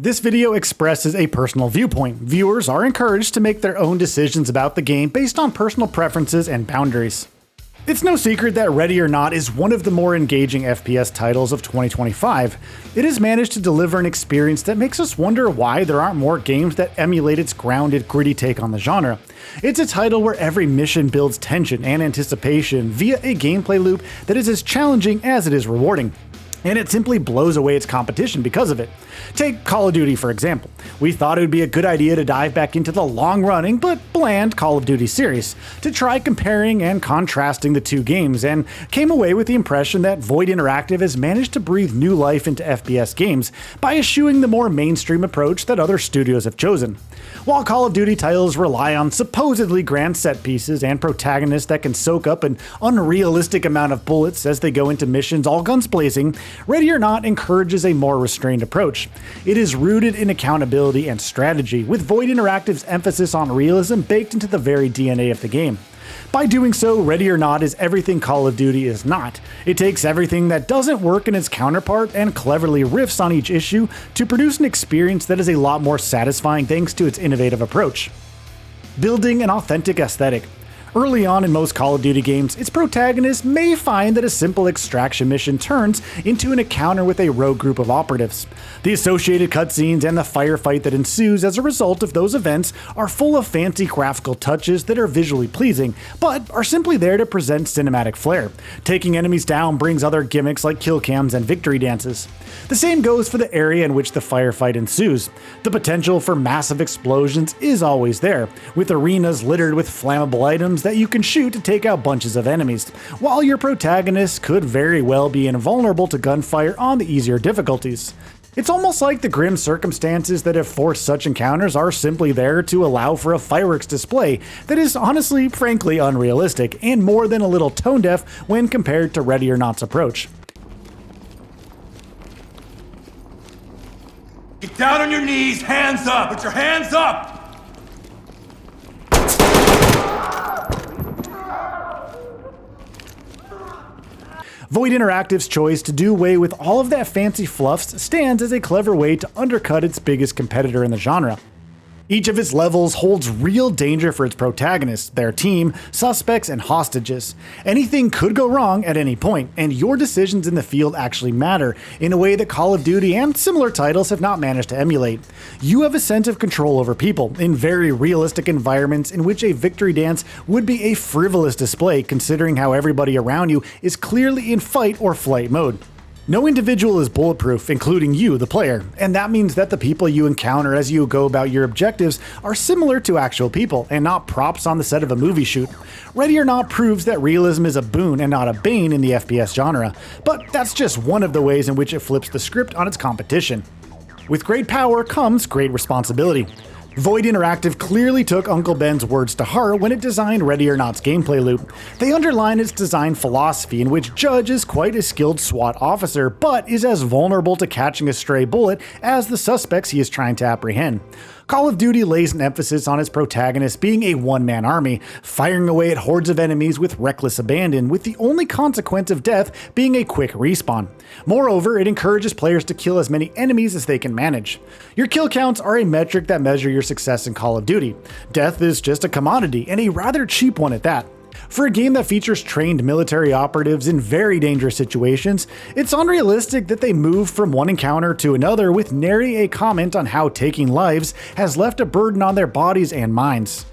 This video expresses a personal viewpoint. Viewers are encouraged to make their own decisions about the game based on personal preferences and boundaries. It's no secret that Ready or Not is one of the more engaging FPS titles of 2025. It has managed to deliver an experience that makes us wonder why there aren't more games that emulate its grounded, gritty take on the genre. It's a title where every mission builds tension and anticipation via a gameplay loop that is as challenging as it is rewarding. And it simply blows away its competition because of it. Take Call of Duty for example. We thought it would be a good idea to dive back into the long-running but bland Call of Duty series, to try comparing and contrasting the two games, and came away with the impression that Void Interactive has managed to breathe new life into FPS games by eschewing the more mainstream approach that other studios have chosen. While Call of Duty titles rely on supposedly grand set pieces and protagonists that can soak up an unrealistic amount of bullets as they go into missions all guns blazing, Ready or Not encourages a more restrained approach. It is rooted in accountability and strategy, with Void Interactive's emphasis on realism baked into the very DNA of the game. By doing so, Ready or Not is everything Call of Duty is not. It takes everything that doesn't work in its counterpart and cleverly riffs on each issue to produce an experience that is a lot more satisfying thanks to its innovative approach. Building an authentic aesthetic. Early on in most Call of Duty games, its protagonist may find that a simple extraction mission turns into an encounter with a rogue group of operatives. The associated cutscenes and the firefight that ensues as a result of those events are full of fancy graphical touches that are visually pleasing, but are simply there to present cinematic flair. Taking enemies down brings other gimmicks like kill cams and victory dances. The same goes for the area in which the firefight ensues. The potential for massive explosions is always there, with arenas littered with flammable items that you can shoot to take out bunches of enemies, while your protagonist could very well be invulnerable to gunfire on the easier difficulties. It's almost like the grim circumstances that have forced such encounters are simply there to allow for a fireworks display that is honestly, frankly unrealistic, and more than a little tone-deaf when compared to Ready or Not's approach. Get down on your knees, hands up! Put your hands up! Void Interactive's choice to do away with all of that fancy fluffs stands as a clever way to undercut its biggest competitor in the genre. Each of its levels holds real danger for its protagonists, their team, suspects, and hostages. Anything could go wrong at any point, and your decisions in the field actually matter in a way that Call of Duty and similar titles have not managed to emulate. You have a sense of control over people in very realistic environments in which a victory dance would be a frivolous display considering how everybody around you is clearly in fight or flight mode. No individual is bulletproof, including you, the player, and that means that the people you encounter as you go about your objectives are similar to actual people, and not props on the set of a movie shoot. Ready or Not proves that realism is a boon and not a bane in the FPS genre, but that's just one of the ways in which it flips the script on its competition. With great power comes great responsibility. Void Interactive clearly took Uncle Ben's words to heart when it designed Ready or Not's gameplay loop. They underline its design philosophy in which Judge is quite a skilled SWAT officer, but is as vulnerable to catching a stray bullet as the suspects he is trying to apprehend. Call of Duty lays an emphasis on its protagonist being a one-man army, firing away at hordes of enemies with reckless abandon, with the only consequence of death being a quick respawn. Moreover, it encourages players to kill as many enemies as they can manage. Your kill counts are a metric that measure your success in Call of Duty. Death is just a commodity, and a rather cheap one at that. For a game that features trained military operatives in very dangerous situations, it's unrealistic that they move from one encounter to another with nary a comment on how taking lives has left a burden on their bodies and minds.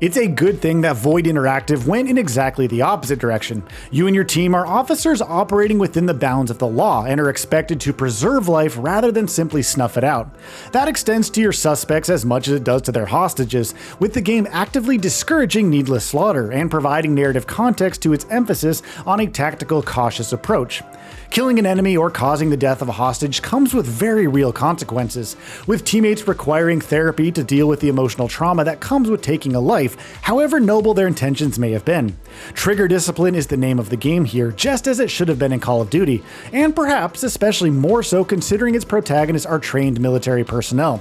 It's a good thing that Void Interactive went in exactly the opposite direction. You and your team are officers operating within the bounds of the law and are expected to preserve life rather than simply snuff it out. That extends to your suspects as much as it does to their hostages, with the game actively discouraging needless slaughter and providing narrative context to its emphasis on a tactical, cautious approach. Killing an enemy or causing the death of a hostage comes with very real consequences, with teammates requiring therapy to deal with the emotional trauma that comes with taking a life, however noble their intentions may have been. Trigger discipline is the name of the game here, just as it should have been in Call of Duty, and perhaps especially more so considering its protagonists are trained military personnel.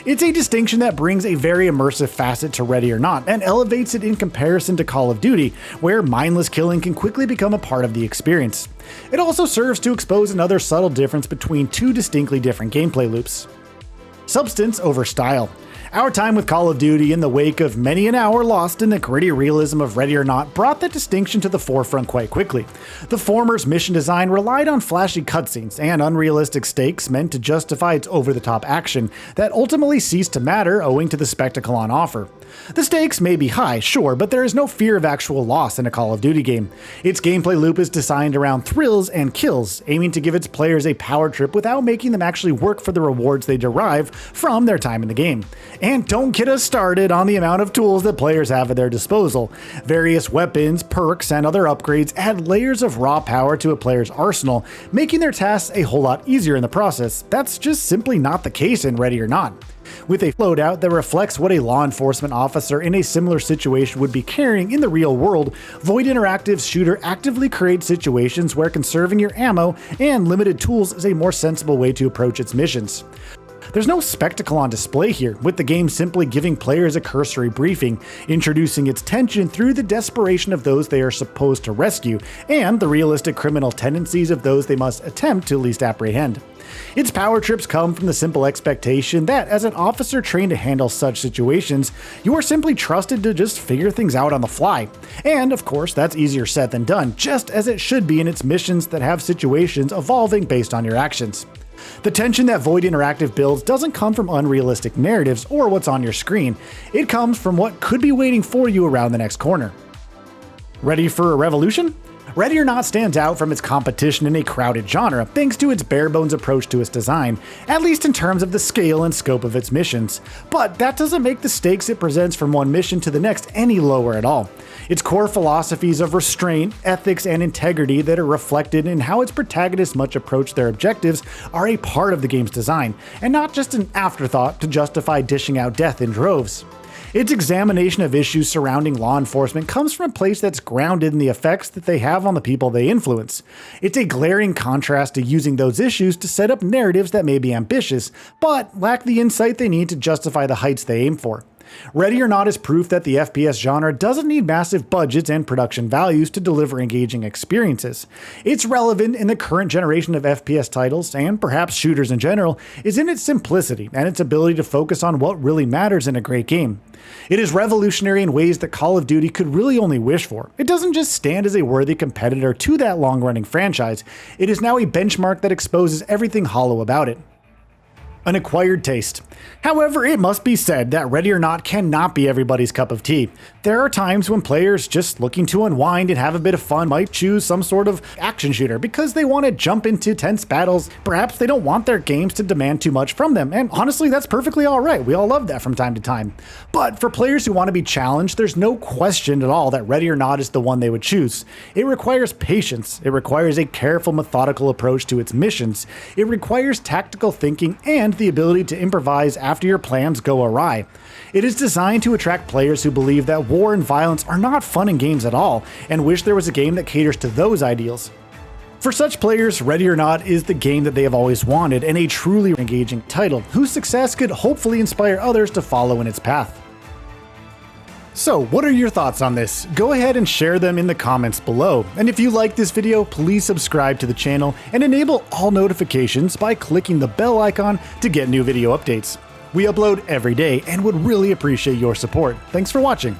It's a distinction that brings a very immersive facet to Ready or Not and elevates it in comparison to Call of Duty, where mindless killing can quickly become a part of the experience. It also serves to expose another subtle difference between two distinctly different gameplay loops. substance over style. Our time with Call of Duty in the wake of many an hour lost in the gritty realism of Ready or Not brought that distinction to the forefront quite quickly. The former's mission design relied on flashy cutscenes and unrealistic stakes meant to justify its over-the-top action that ultimately ceased to matter owing to the spectacle on offer. The stakes may be high, sure, but there is no fear of actual loss in a Call of Duty game. Its gameplay loop is designed around thrills and kills, aiming to give its players a power trip without making them actually work for the rewards they derive from their time in the game. And don't get us started on the amount of tools that players have at their disposal. Various weapons, perks, and other upgrades add layers of raw power to a player's arsenal, making their tasks a whole lot easier in the process. That's just simply not the case in Ready or Not. With a loadout that reflects what a law enforcement officer in a similar situation would be carrying in the real world, Void Interactive's shooter actively creates situations where conserving your ammo and limited tools is a more sensible way to approach its missions. There's no spectacle on display here, with the game simply giving players a cursory briefing, introducing its tension through the desperation of those they are supposed to rescue, and the realistic criminal tendencies of those they must attempt to least apprehend. Its power trips come from the simple expectation that, as an officer trained to handle such situations, you are simply trusted to just figure things out on the fly. And of course, that's easier said than done, just as it should be in its missions that have situations evolving based on your actions. The tension that Void Interactive builds doesn't come from unrealistic narratives or what's on your screen, it comes from what could be waiting for you around the next corner. Ready for a revolution? Ready or Not stands out from its competition in a crowded genre thanks to its bare-bones approach to its design, at least in terms of the scale and scope of its missions. But that doesn't make the stakes it presents from one mission to the next any lower at all. Its core philosophies of restraint, ethics, and integrity that are reflected in how its protagonists much approach their objectives are a part of the game's design, and not just an afterthought to justify dishing out death in droves. Its examination of issues surrounding law enforcement comes from a place that's grounded in the effects that they have on the people they influence. It's a glaring contrast to using those issues to set up narratives that may be ambitious, but lack the insight they need to justify the heights they aim for. Ready or Not is proof that the FPS genre doesn't need massive budgets and production values to deliver engaging experiences. It's relevant in the current generation of FPS titles, and perhaps shooters in general, is in its simplicity and its ability to focus on what really matters in a great game. It is revolutionary in ways that Call of Duty could really only wish for. It doesn't just stand as a worthy competitor to that long-running franchise, it is now a benchmark that exposes everything hollow about it. An acquired taste. However, it must be said that Ready or Not cannot be everybody's cup of tea. There are times when players just looking to unwind and have a bit of fun might choose some sort of action shooter because they want to jump into tense battles. Perhaps they don't want their games to demand too much from them, and honestly, that's perfectly alright. We all love that from time to time. But for players who want to be challenged, there's no question at all that Ready or Not is the one they would choose. It requires patience, it requires a careful, methodical approach to its missions, it requires tactical thinking and the ability to improvise after your plans go awry. It is designed to attract players who believe that war and violence are not fun in games at all, and wish there was a game that caters to those ideals. For such players, Ready or Not is the game that they have always wanted, and a truly engaging title, whose success could hopefully inspire others to follow in its path. So, what are your thoughts on this? Go ahead and share them in the comments below. And if you like this video, please subscribe to the channel and enable all notifications by clicking the bell icon to get new video updates. We upload every day and would really appreciate your support. Thanks for watching.